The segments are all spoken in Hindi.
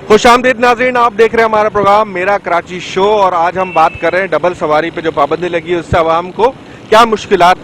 खुशामदीद नाज़रीन, आप देख रहे हैं हमारा प्रोग्राम मेरा कराची शो और आज हम बात कर रहे हैं डबल सवारी पे जो पाबंदी लगी है उससे आवाम को क्या मुश्किलात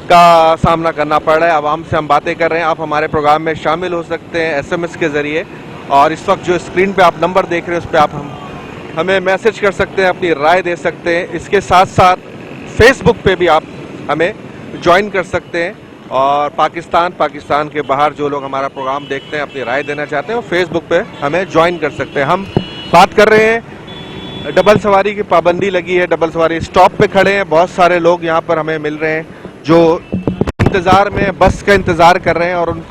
का सामना करना पड़ रहा है। आवाम से हम बातें कर रहे हैं। आप हमारे प्रोग्राम में शामिल हो सकते हैं SMS के ज़रिए और इस वक्त जो स्क्रीन पे आप नंबर देख रहे हैं उस पर आप हमें मैसेज कर सकते हैं, अपनी राय दे सकते हैं। इसके साथ साथ फेसबुक पे भी आप हमें ज्वाइन कर सकते हैं और पाकिस्तान के बाहर जो लोग हमारा प्रोग्राम देखते हैं अपनी राय देना चाहते हैं वो फेसबुक पे हमें ज्वाइन कर सकते हैं। हम बात कर रहे हैं डबल सवारी की पाबंदी लगी है, डबल सवारी स्टॉप पे खड़े हैं। बहुत सारे लोग यहाँ पर हमें मिल रहे हैं जो इंतज़ार में बस का इंतज़ार कर रहे हैं और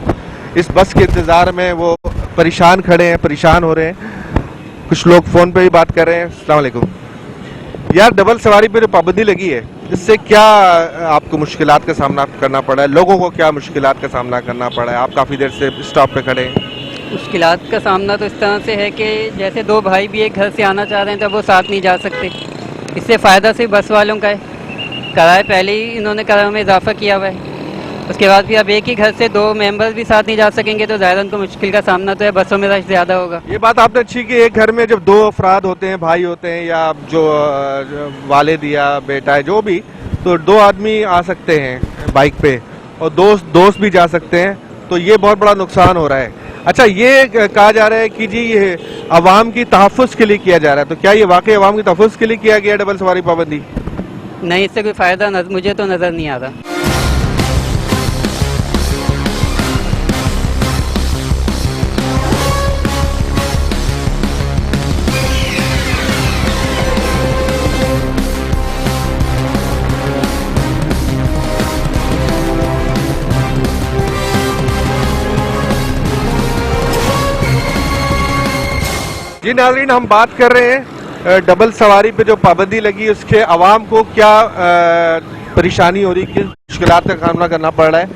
इस बस के इंतज़ार में वो परेशान खड़े हैं, परेशान हो रहे हैं। कुछ लोग फ़ोन पे भी बात कर रहे हैं। अस्सलाम वालेकुम यार, डबल सवारी पे जो पाबंदी लगी है इससे क्या आपको मुश्किलात का सामना करना पड़ा है? लोगों को क्या मुश्किलात का सामना करना पड़ा है? आप काफ़ी देर से स्टॉप पे खड़े हैं। मुश्किलात का सामना तो इस तरह से है कि जैसे दो भाई भी एक घर से आना चाह रहे हैं तो वो साथ नहीं जा सकते। इससे फ़ायदा सिर्फ बस वालों का है। किराए पहले ही इन्होंने किराए में इजाफा किया हुआ है, उसके बाद भी अब एक ही घर से दो मेंबर्स भी साथ नहीं जा सकेंगे तो ज़ाहिर उनको मुश्किल का सामना तो है, बसों में रश ज़्यादा होगा। ये बात आपने अच्छी कि एक घर में जब दो अफराद होते हैं, भाई होते हैं या जो वालिद या बेटा है जो भी, तो दो आदमी आ सकते हैं बाइक पे और दोस्त भी जा सकते हैं, तो ये बहुत बड़ा नुकसान हो रहा है। अच्छा, ये कहा जा रहा है कि जी ये अवाम की तहफ़्फ़ुज़ के लिए किया जा रहा है, तो क्या ये वाकई अवाम की तहफ़्फ़ुज़ के लिए किया गया डबल सवारी पाबंदी? नहीं, इससे कोई फ़ायदा मुझे तो नज़र नहीं आ रहा। जी नाज़रीन, हम बात कर रहे हैं डबल सवारी पे जो पाबंदी लगी उसके अवाम को क्या परेशानी हो रही है, किस मुश्किलात का सामना करना पड़ रहा है?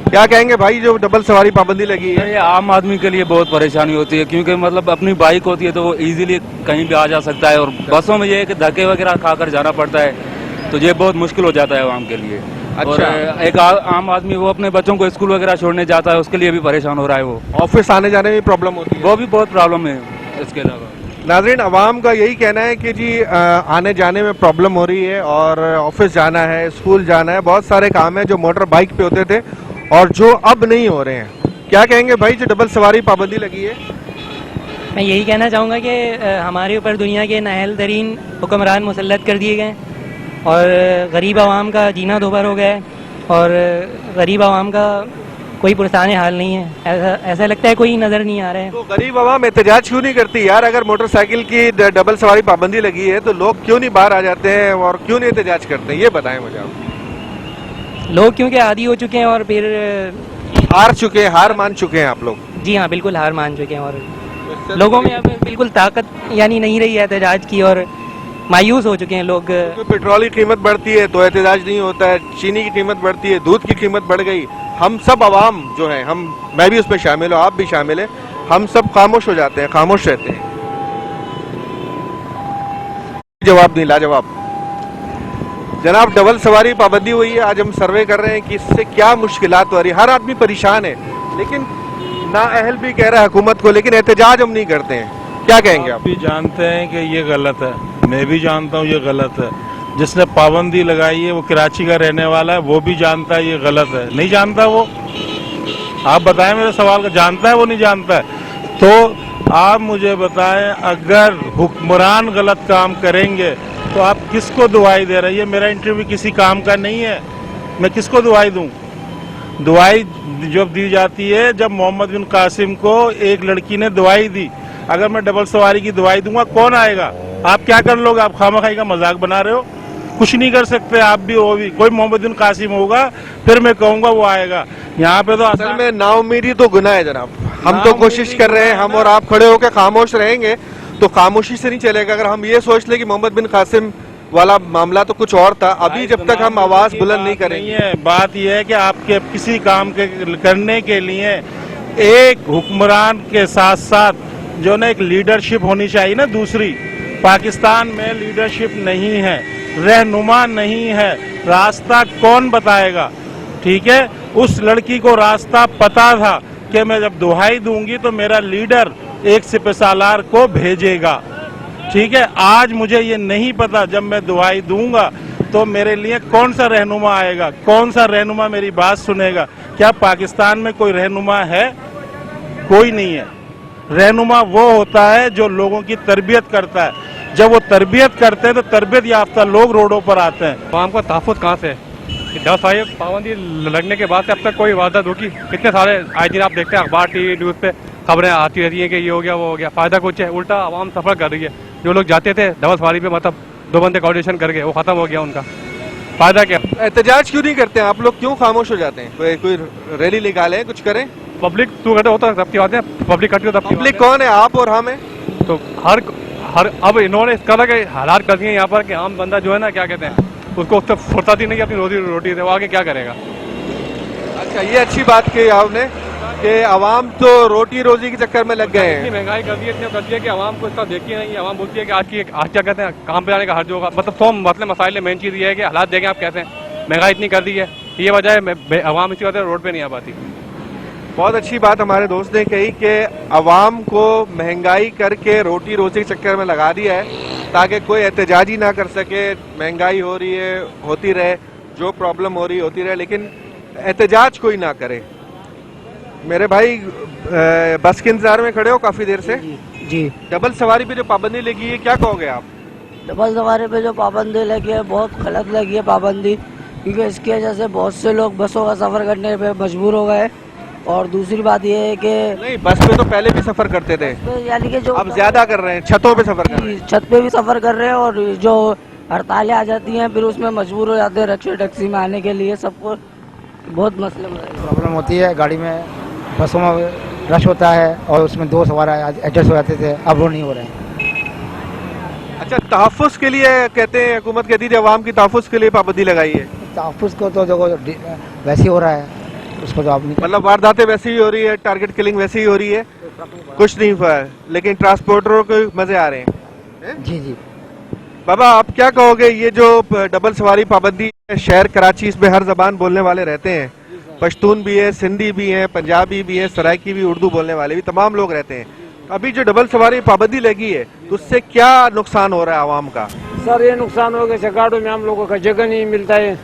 क्या कहेंगे भाई, जो डबल सवारी पाबंदी लगी है? ये आम आदमी के लिए बहुत परेशानी होती है क्योंकि मतलब अपनी बाइक होती है तो वो इजीली कहीं भी आ जा सकता है और बसों में ये है कि धक्के वगैरह खाकर जाना पड़ता है, तो ये बहुत मुश्किल हो जाता है आवाम के लिए। अच्छा। और एक आम आदमी वो अपने बच्चों को स्कूल वगैरह छोड़ने जाता है, उसके लिए भी परेशान हो रहा है। वो ऑफिस आने जाने में प्रॉब्लम होती है, वो भी बहुत प्रॉब्लम है। इसके अलावा नाज़रीन अवाम का यही कहना है कि जी आने जाने में प्रॉब्लम हो रही है और ऑफिस जाना है, स्कूल जाना है, बहुत सारे काम हैं जो मोटर बाइक पे होते थे और जो अब नहीं हो रहे हैं। क्या कहेंगे भाई, जो डबल सवारी पाबंदी लगी है? मैं यही कहना चाहूँगा कि हमारे ऊपर दुनिया के नाअहल तरीन हुक्मरान मुसल्लत कर दिए गए और गरीब आवाम का जीना दोभर हो गया है और गरीब आवाम का कोई पुरसाने हाल नहीं है। ऐसा लगता है कोई नज़र नहीं आ रहा है। तो गरीब आवाम एहतजाज क्यों नहीं करती यार? अगर मोटरसाइकिल की डबल सवारी पाबंदी लगी है तो लोग क्यों नहीं बाहर आ जाते हैं और क्यों नहीं एहतजाज करते हैं? ये बताएं मुझे आप। लोग क्योंकि आदी हो चुके हैं और फिर हार मान चुके हैं आप लोग? जी हाँ, बिल्कुल हार मान चुके हैं और लोगों में अब बिल्कुल ताकत यानी नहीं रही है एहतजाज की और मायूस हो चुके हैं लोग। तो पेट्रोल की कीमत बढ़ती है तो एहतजाज नहीं होता है, चीनी की कीमत बढ़ती है, दूध की कीमत बढ़ गई, हम सब आवाम जो है, मैं भी उसमें शामिल हूँ, आप भी शामिल हैं, हम सब खामोश हो जाते हैं, खामोश रहते हैं। जवाब नहीं, लाजवाब जनाब। डबल सवारी पाबंदी हुई है, आज हम सर्वे कर रहे हैं कि इससे क्या मुश्किलात हो रही है। हर आदमी परेशान है, लेकिन नाअहल भी कह रहा है हुकूमत को, लेकिन एहतजाज हम नहीं करते हैं। क्या कहेंगे आप? भी जानते हैं कि ये गलत है, मैं भी जानता हूँ ये गलत है। जिसने पाबंदी लगाई है वो कराची का रहने वाला है, वो भी जानता है ये गलत है। नहीं जानता वो? आप बताएं मेरे सवाल का, जानता है वो नहीं जानता है? तो आप मुझे बताएं, अगर हुक्मरान गलत काम करेंगे तो आप किसको दुआई दे रहे हैं? ये मेरा इंटरव्यू किसी काम का नहीं है, मैं किसको दुआई दूं? दुआई जब दी जाती है जब मोहम्मद बिन कासिम को एक लड़की ने दुआई दी। अगर मैं डबल सवारी की दुआई दूंगा कौन आएगा? आप क्या कर लोगे? आप खामखाई का मजाक बना रहे हो, कुछ नहीं कर सकते आप भी, वो भी। कोई मोहम्मद बिन कासिम होगा फिर मैं कहूंगा वो आएगा। यहाँ पे तो असल में नाउमीदी तो गुनाह है जनाब। हम तो कोशिश कर रहे हैं, हम और आप खड़े होकर खामोश रहेंगे तो खामोशी से नहीं चलेगा। अगर हम ये सोच ले कि मोहम्मद बिन कासिम वाला मामला तो कुछ और था, अभी जब तक हम आवाज बुलंद नहीं करेंगे। बात यह है कि आपके किसी काम के करने के लिए एक हुक्मरान के साथ साथ जो ना एक लीडरशिप होनी चाहिए ना। दूसरी, पाकिस्तान में लीडरशिप नहीं है, रहनुमा नहीं है, रास्ता कौन बताएगा? ठीक है, उस लड़की को रास्ता पता था कि मैं जब दुहाई दूंगी तो मेरा लीडर एक सिपहसालार को भेजेगा। ठीक है, आज मुझे ये नहीं पता जब मैं दुआई दूंगा तो मेरे लिए कौन सा रहनुमा आएगा, कौन सा रहनुमा मेरी बात सुनेगा। क्या पाकिस्तान में कोई रहनुमा है? कोई नहीं है। रहनुमा वो होता है जो लोगों की तरबियत करता है। जब वो तरबियत करते हैं तो तरबियत याफ्ता लोग रोडों पर आते हैं। आवाम का तहफ़्फ़ुज़ कहाँ से है? 10 साल पाबंदी लगने के बाद से अब तक कोई वारदात होगी? कितने सारे आए दिन आप देखते हैं अखबार टीवी न्यूज़ पे खबरें आती रहती हैं कि ये हो गया वो हो गया। फ़ायदा कुछ है, उल्टा आवाम सफ़र कर रही है। जो लोग जाते थे डबल सवारी पे, मतलब 2 बंदे कोऑर्डिनेशन करके, वो ख़त्म हो गया उनका। फ़ायदा क्या? एहतजाज क्यों नहीं करते हैं आप लोग? क्यों खामोश हो जाते हैं? कोई रैली निकालें, कुछ करें? पब्लिक तो कहते होता है, सबकी बातें पब्लिक करती हो, तब पब्लिक कौन है? आप और हम हैं। तो हर अब इन्होंने इस तरह के हालात कर दिए यहाँ पर कि आम बंदा जो है ना, क्या कहते हैं, उसको उससे फुर्सत ही नहीं अपनी रोटी से, वो आगे क्या करेगा? अच्छा, ये अच्छी बात कही आपने कि आवाम तो रोटी रोजी के चक्कर में लग गए इतनी हैं। महंगाई कर दी है, इतनी कर दी है कि आवाम को इसका देखती नहीं है। आवाम बोलती है कि आज क्या कहते हैं, काम पे जाने का हर्ज होगा। मतलब 100 मसले मसाइल में मेन चीज़ ये है कि हालात देखें आप कैसे हैं। महंगाई इतनी कर दी है, ये वजह है आवाम इसी वजह से रोड पे नहीं आ पाती। बहुत अच्छी बात हमारे दोस्त ने कही कि आवाम को महंगाई करके रोटी रोजी के चक्कर में लगा दिया है ताकि कोई एहतजाज ही ना कर सके। महंगाई हो रही है, होती रहे, जो प्रॉब्लम हो रही होती रहे, लेकिन एहतजाज कोई ना करे। मेरे भाई बस के इंतजार में खड़े हो काफी देर से। जी, डबल सवारी पे जो पाबंदी लगी है, क्या कहोगे आप? डबल सवारी पे जो पाबंदी लगी है बहुत गलत लगी है पाबंदी, क्योंकि इसकी वजह से बहुत से लोग बसों का सफर करने पे मजबूर हो गए। और दूसरी बात ये है कि नहीं, बस पे तो पहले भी सफर करते थे, यानी कि जो अब ज्यादा कर रहे हैं, छतों पे सफर कर रहे हैं। छत पे भी सफर कर रहे हैं, और जो हड़तालें आ जाती हैं फिर उसमें मजबूर हो जाते हैं रिक्शा टैक्सी में आने के लिए। सबको बहुत मसले प्रॉब्लम होती है। गाड़ी में, बसों में रश होता है और उसमें 2 सवार एडजस्ट हो जाते थे, अब वो नहीं हो रहे हैं। अच्छा, तहफ़्फ़ुज़ के लिए कहते हैं, हुकूमत कहती थी अवाम की तहफ़्फ़ुज़ के लिए पाबंदी लगाई है। तहफ़्फ़ुज़ को तो जो वैसे ही हो रहा है, उसको तो आप नहीं। मतलब वारदातें वैसी ही हो रही है, टारगेट किलिंग वैसी ही हो रही है, कुछ नहीं हुआ है, लेकिन ट्रांसपोर्टरों को मजे आ रहे हैं। जी जी। बाबा, आप क्या कहोगे? ये जो डबल सवारी पाबंदी है, शहर कराची, इसमें हर जबान बोलने वाले रहते हैं। पश्तून भी है, सिंधी भी है, पंजाबी भी है, सराइकी भी, उर्दू बोलने वाले भी, तमाम लोग रहते हैं। अभी जो डबल सवारी पाबंदी लगी है, तो उससे क्या नुकसान हो रहा है आवाम का? सर, ये नुकसान हो गया, गाड़ियों में हम लोगों का जगह नहीं मिलता है,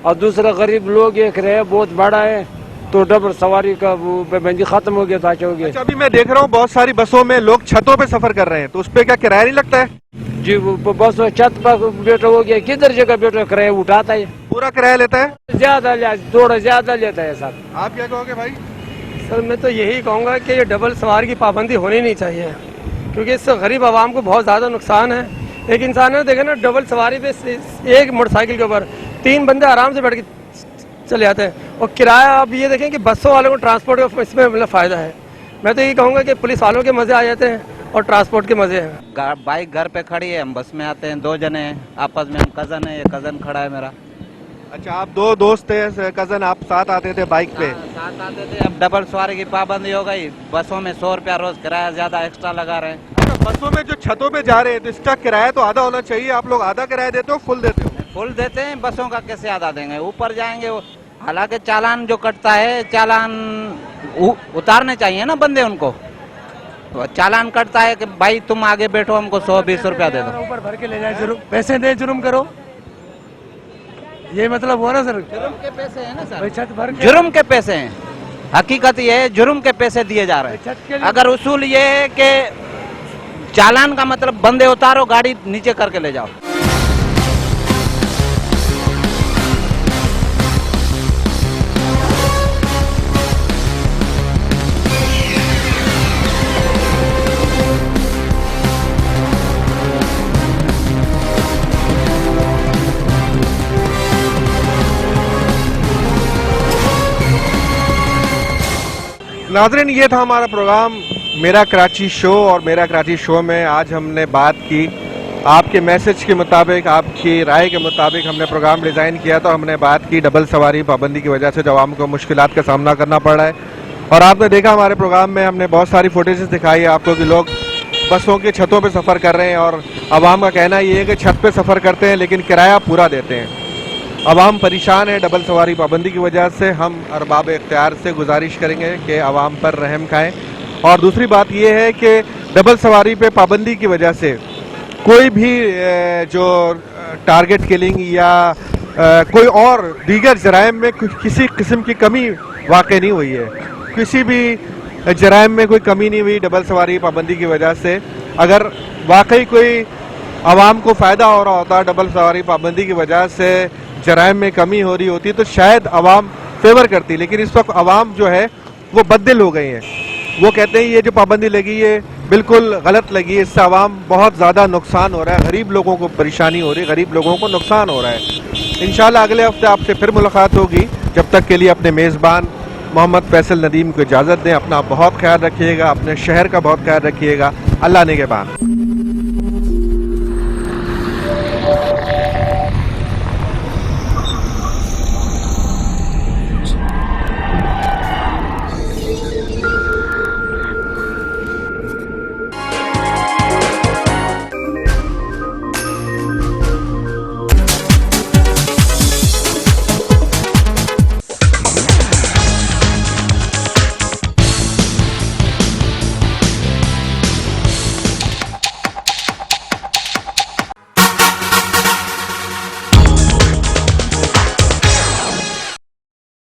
और दूसरा गरीब लोग एक रहे बहुत बड़ा है, तो डबल सवारी का पाबंदी खत्म हो गया था। अच्छा, अभी मैं देख रहा हूँ बहुत सारी बसों में लोग छतों पे सफर कर रहे हैं, तो उस पर क्या किराया नहीं लगता है? जी, बस छत पर बैठा हो गया, किधर जगह बैठो किराया उठाता है, पूरा किराया लेता है? थोड़ा ज्यादा लेता है सर। आप क्या कहोगे भाई? सर, मैं तो यही कहूँगा कि ये डबल सवारी की पाबंदी होनी नहीं चाहिए, क्योंकि इससे गरीब आवाम को बहुत ज़्यादा नुकसान है। एक इंसान ने देखे ना, डबल सवारी पे एक मोटरसाइकिल के ऊपर 3 बंदे आराम से बैठ के चले जाते हैं, और किराया आप ये देखें कि बसों वालों को ट्रांसपोर्ट का इसमें मतलब फ़ायदा है। मैं तो यही कहूँगा कि पुलिस वालों के मज़े आ जाते हैं और ट्रांसपोर्ट के मज़े हैं। बाइक घर पे खड़ी है, हम बस में आते हैं, 2 जने हैं आपस में, हम कज़न है, ये कज़न खड़ा है मेरा। अच्छा, आप 2 दोस्त थे, कजन, आप साथ आते थे बाइक पे? साथ आते थे। अब डबल सवारी की पाबंदी हो गई, बसों में 100 रुपया रोज किराया ज्यादा एक्स्ट्रा लगा रहे हैं। अच्छा, बसों में जो छतों पे जा रहे हैं, तो इसका किराया तो आधा होना चाहिए। आप लोग आधा किराया देते हो, फुल देते हो? फुल देते हैं, बसों का कैसे आधा देंगे? ऊपर जाएंगे। हालांकि चालान जो कटता है, चालान उतारने चाहिए ना बंदे उनको। तो चालान कटता है कि भाई तुम आगे बैठो, हमको 100-20 रुपया दे दो। ऊपर भर के ले जाए, जुर्म पैसे दे, जुर्म करो, ये मतलब हुआ ना सर? जुर्म के पैसे है ना सर, छत भर के, जुर्म के पैसे हैं। हकीकत ये है, जुर्म के पैसे दिए जा रहे हैं। अगर उसूल ये है कि चालान का मतलब बंदे उतारो, गाड़ी नीचे करके ले जाओ। नाज़रीन, ये था हमारा प्रोग्राम मेरा कराची शो, और मेरा कराची शो में आज हमने बात की आपके मैसेज के मुताबिक, आपकी राय के मुताबिक हमने प्रोग्राम डिज़ाइन किया। तो हमने बात की डबल सवारी पाबंदी की वजह से जो आवाम को मुश्किलात का सामना करना पड़ रहा है, और आपने देखा हमारे प्रोग्राम में हमने बहुत सारी फुटेजेस दिखाई है आपको कि लोग बसों की छतों पे सफ़र कर रहे हैं, और आवाम का कहना ये है कि छत पे सफ़र करते हैं लेकिन किराया पूरा देते हैं। आवाम परेशान है डबल सवारी पाबंदी की वजह से। हम अरबाब इख्तियार से गुजारिश करेंगे कि आवाम पर रहम खाएं और दूसरी बात यह है कि डबल सवारी पे पाबंदी की वजह से कोई भी जो टारगेट किलिंग या कोई और दीगर जराइम में किसी किस्म की कमी वाक़ई नहीं हुई है। किसी भी जराइम में कोई कमी नहीं हुई डबल सवारी पाबंदी की वजह से। अगर वाकई कोई आवाम को फ़ायदा हो रहा होता डबल सवारी पाबंदी की वजह से, जराइम में कमी हो रही होती, तो शायद आवाम फेवर करती। लेकिन इस वक्त आवाम जो है वो बददिल हो गई है। वो कहते हैं ये जो पाबंदी लगी है बिल्कुल गलत लगी है, इससे आवाम बहुत ज़्यादा नुकसान हो रहा है, गरीब लोगों को परेशानी हो रही है, गरीब लोगों को नुकसान हो रहा है। इंशाल्लाह अगले हफ्ते आपसे फिर मुलाकात होगी। जब तक के लिए अपने मेज़बान मोहम्मद फैसल नदीम को इजाज़त दें। अपना बहुत ख्याल रखिएगा, अपने शहर का बहुत ख्याल रखिएगा। अल्लाह निगहबान।